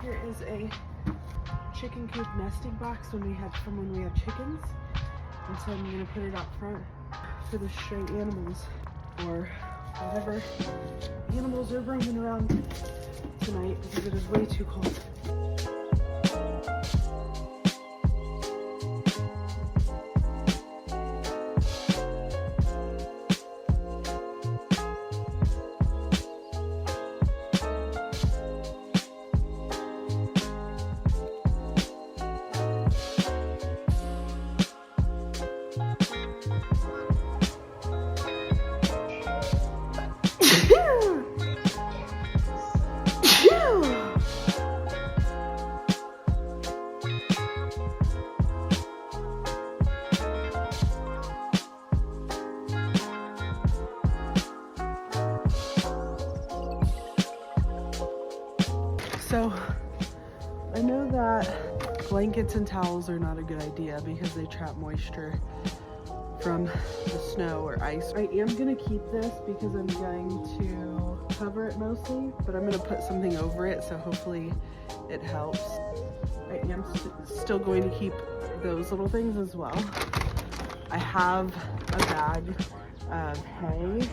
Here is a chicken coop nesting box from when we had chickens. And so I'm gonna put it out front for the stray animals or whatever animals are roaming around tonight because it is way too cold. So I know that blankets and towels are not a good idea because they trap moisture from the snow or ice. I am gonna keep this because I'm going to cover it mostly, but I'm gonna put something over it, so hopefully it helps. I am still going to keep those little things as well. I have a bag of hay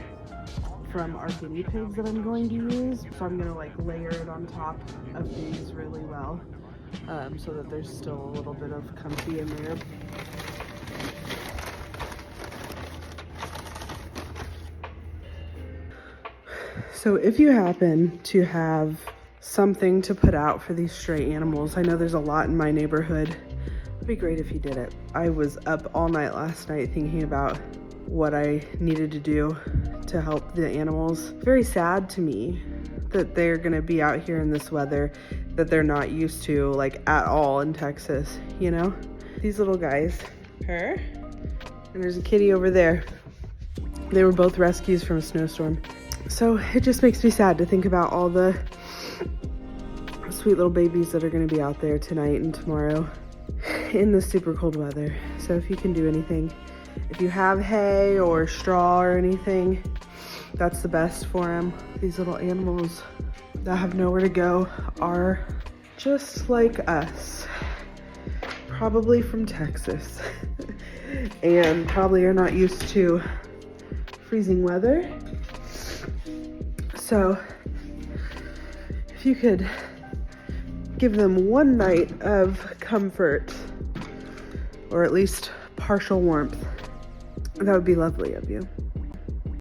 from our guinea pigs that I'm going to use, so I'm gonna like layer it on top of these really well, so that there's still a little bit of comfy in there. So if you happen to have something to put out for these stray animals, I know there's a lot in my neighborhood. It'd be great if you did it. I was up all night last night thinking about what I needed to do to help the animals. Very sad to me that they're gonna be out here in this weather that they're not used to, like, at all in Texas, you know? These little guys, her, and there's a kitty over there. They were both rescues from a snowstorm. So it just makes me sad to think about all the sweet little babies that are gonna be out there tonight and tomorrow in the super cold weather. So if you can do anything, if you have hay or straw or anything, that's the best for them. These little animals that have nowhere to go are just like us, probably from Texas, and probably are not used to freezing weather. So if you could give them one night of comfort, or at least partial warmth, that would be lovely of you.